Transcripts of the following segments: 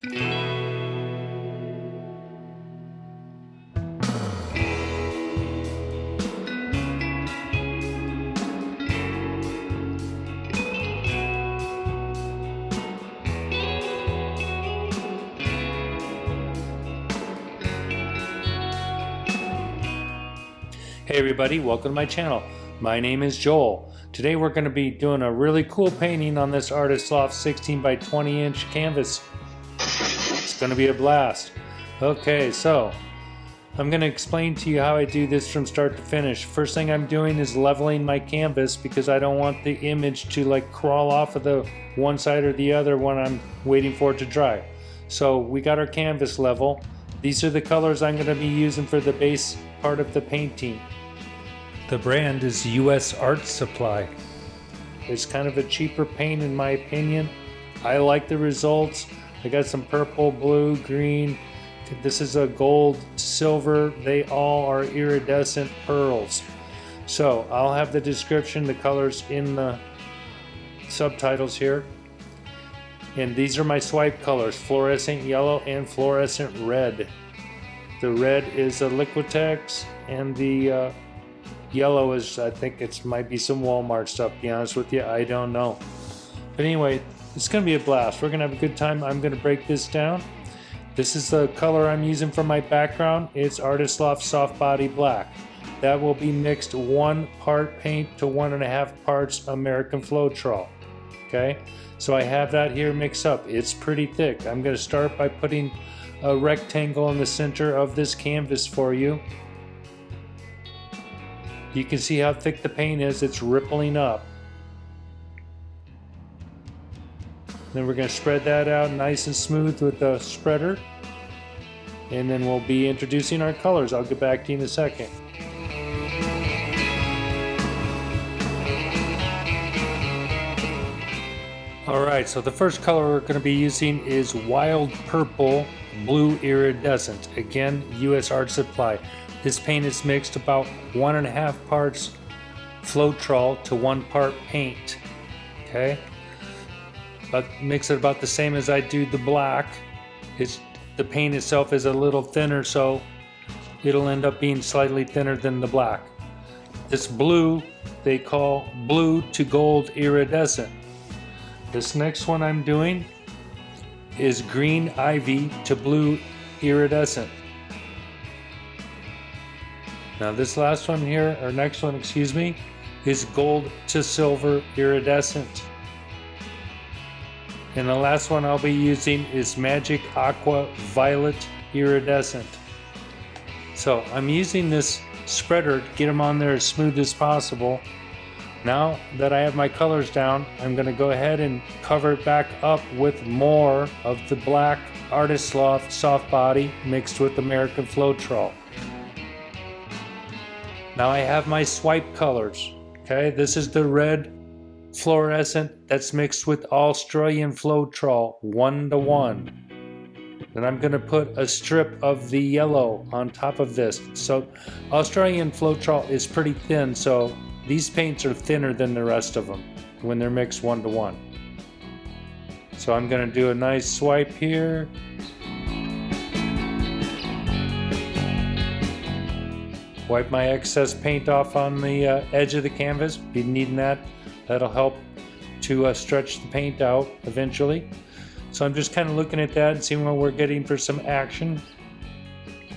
Hey everybody, welcome to my channel. My name is Joel. Today we're going to be doing a really cool painting on this Artist Loft 16 by 20 inch canvas. It's going to be a blast. Okay, so I'm going to explain to you how I do this from start to finish. First thing I'm doing is leveling my canvas because I don't want the image to like crawl off of the one side or the other when I'm waiting for it to dry. So we got our canvas level. These are the colors I'm going to be using for the base part of the painting. The brand is US Art Supply. It's kind of a cheaper paint in my opinion. I like the results. I got some purple, blue, green. This is a gold, silver. They all are iridescent pearls. So I'll have the description, the colors in the subtitles here. And these are my swipe colors, fluorescent yellow and fluorescent red. The red is a Liquitex and the yellow is, I think it might be some Walmart stuff, to be honest with you, I don't know. But anyway, it's going to be a blast. We're going to have a good time. I'm going to break this down. This is the color I'm using for my background. It's Artist Loft Soft Body Black. That will be mixed 1 part paint to 1.5 parts American Floetrol. Okay, so I have that here mixed up. It's pretty thick. I'm going to start by putting a rectangle in the center of this canvas for you. You can see how thick the paint is. It's rippling up. Then we're going to spread that out nice and smooth with the spreader. And then we'll be introducing our colors. I'll get back to you in a second. Alright, so the first color we're going to be using is Wild Purple Blue Iridescent. Again, US Art Supply. This paint is mixed about 1.5 parts Floetrol to 1 part paint. Okay, but mix it about the same as I do the black. The paint itself is a little thinner, so it'll end up being slightly thinner than the black. This blue they call blue to gold iridescent. This next one I'm doing is green ivy to blue iridescent. Now this last one here, or next one, excuse me, is gold to silver iridescent. And the last one I'll be using is magic aqua violet iridescent. So I'm using this spreader to get them on there as smooth as possible. Now that I have my colors down, I'm going to go ahead and cover it back up with more of the black Artist Loft Soft Body mixed with American Floetrol. Now I have my swipe colors. Okay, this is the red fluorescent that's mixed with Australian Floetrol 1:1. Then I'm going to put a strip of the yellow on top of this. So Australian Floetrol is pretty thin, so these paints are thinner than the rest of them when they're mixed 1:1. So I'm going to do a nice swipe here. Wipe my excess paint off on the edge of the canvas. Be needing that. That'll help to stretch the paint out eventually. So I'm just kind of looking at that and seeing what we're getting for some action.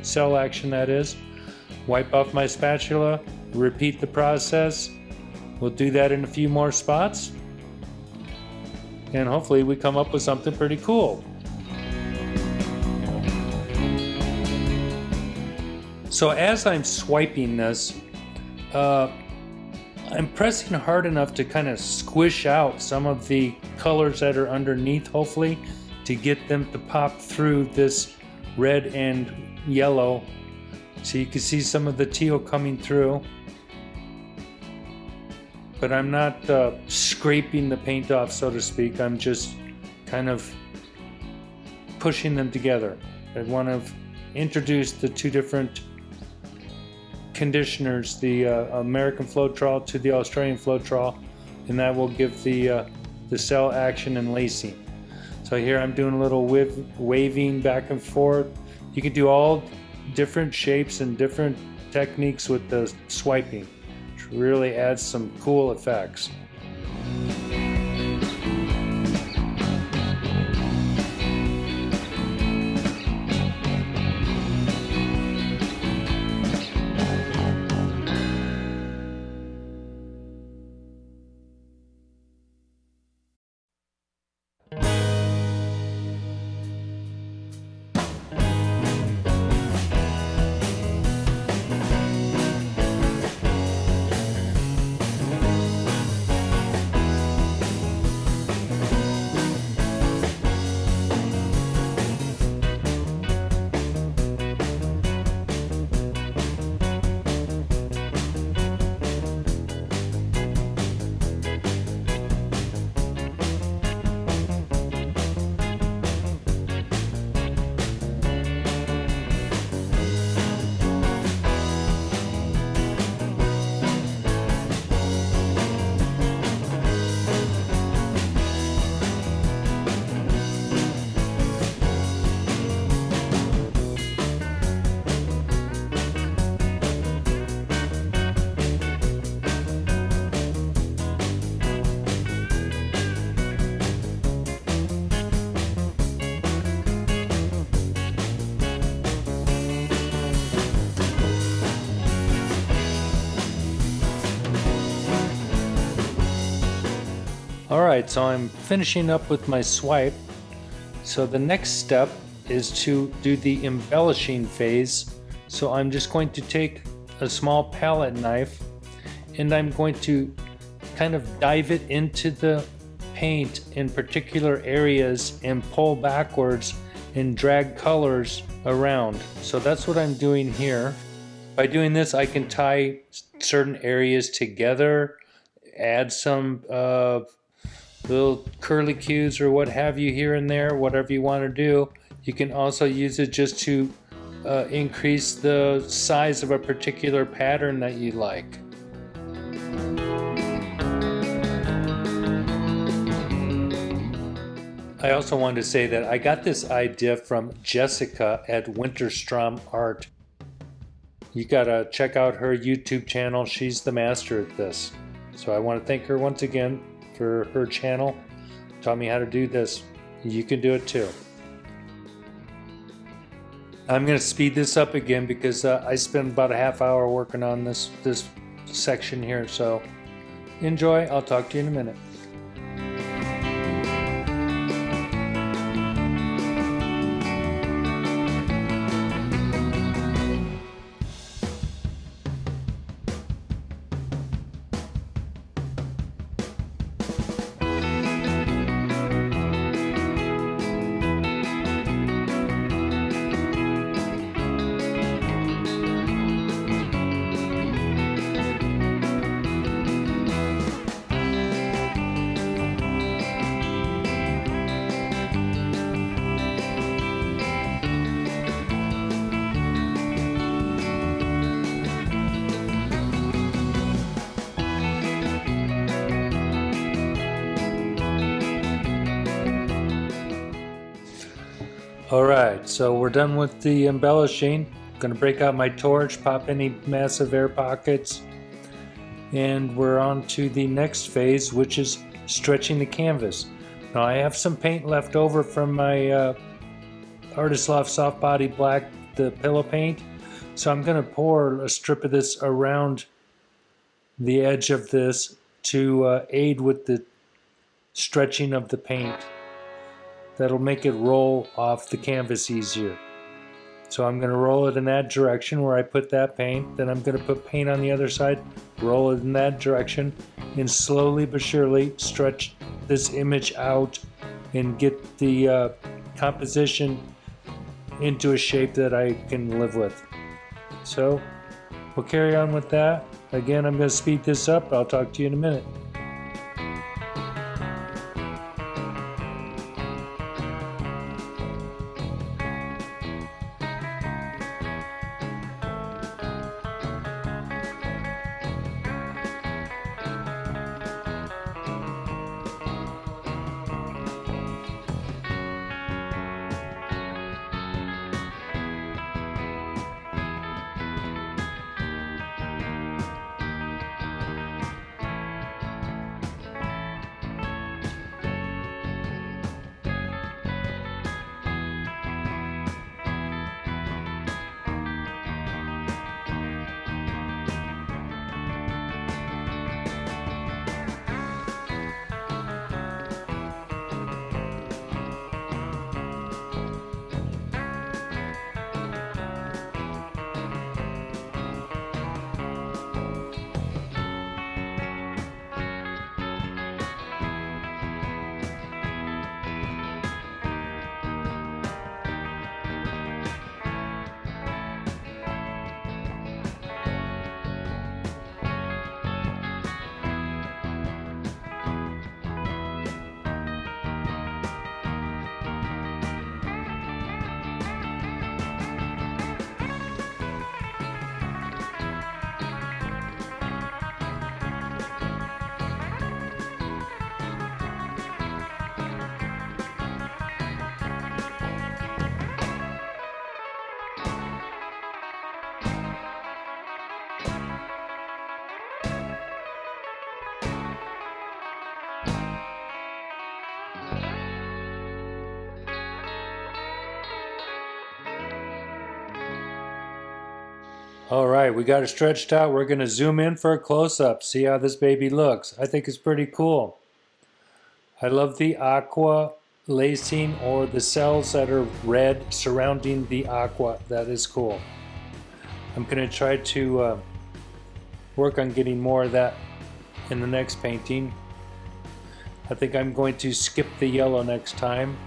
Cell action, that is. Wipe off my spatula. Repeat the process. We'll do that in a few more spots. And hopefully we come up with something pretty cool. So as I'm swiping this, I'm pressing hard enough to kind of squish out some of the colors that are underneath, hopefully, to get them to pop through this red and yellow. So you can see some of the teal coming through. But I'm not scraping the paint off, so to speak. I'm just kind of pushing them together. I want to introduce the two different conditioners, the American Floetrol to the Australian Floetrol, and that will give the cell action and lacing. So here I'm doing a little waving back and forth. You can do all different shapes and different techniques with the swiping, which really adds some cool effects. Alright, so I'm finishing up with my swipe. So the next step is to do the embellishing phase. So I'm just going to take a small palette knife and I'm going to kind of dive it into the paint in particular areas and pull backwards and drag colors around. So that's what I'm doing here. By doing this, I can tie certain areas together, add some little curlicues or what have you here and there, whatever you want to do. You can also use it just to increase the size of a particular pattern that you like. I also wanted to say that I got this idea from Jessica at Winterstrom Art. You gotta check out her YouTube channel. She's the master at this. So I want to thank her once again for her channel. Taught me how to do this. You can do it too. I'm going to speed this up again because I spent about a half hour working on this section here. So enjoy. I'll talk to you in a minute. Alright, so we're done with the embellishing. I'm going to break out my torch, pop any massive air pockets, and we're on to the next phase, which is stretching the canvas. Now I have some paint left over from my Artist Loft Soft Body Black, the pillow paint, so I'm going to pour a strip of this around the edge of this to aid with the stretching of the paint. That'll make it roll off the canvas easier. So I'm going to roll it in that direction where I put that paint. Then I'm going to put paint on the other side, roll it in that direction, and slowly but surely stretch this image out and get the composition into a shape that I can live with. So we'll carry on with that. Again, I'm going to speed this up. I'll talk to you in a minute. All right, we got it stretched out. We're going to zoom in for a close-up, see how this baby looks. I think it's pretty cool. I love the aqua lacing or the cells that are red surrounding the aqua. That is cool. I'm going to try to work on getting more of that in the next painting. I think I'm going to skip the yellow next time.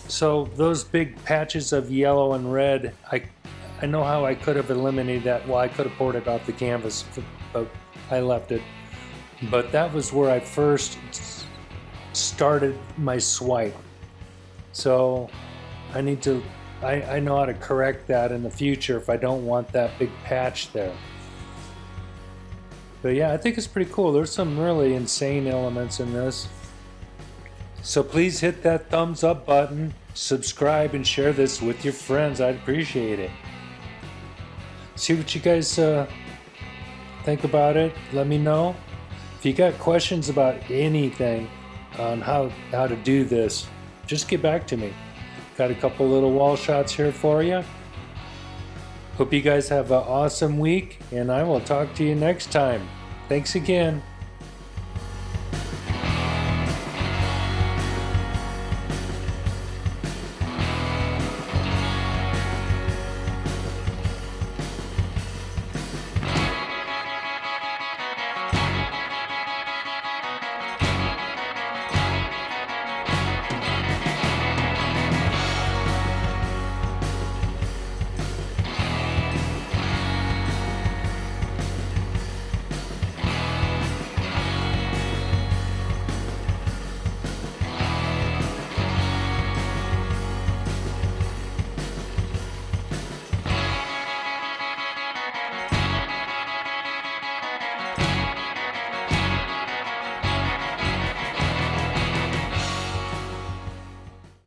So those big patches of yellow and red, I know how I could have eliminated that. Well, I could have poured it off the canvas, but I left it. But that was where I first started my swipe. So I need to, I know how to correct that in the future if I don't want that big patch there. But yeah, I think it's pretty cool. There's some really insane elements in this. So please hit that thumbs up button, subscribe, and share this with your friends. I'd appreciate it. See what you guys think about it. Let me know. If you got questions about anything on how to do this, just get back to me. Got a couple little wall shots here for you. Hope you guys have an awesome week, and I will talk to you next time. Thanks again.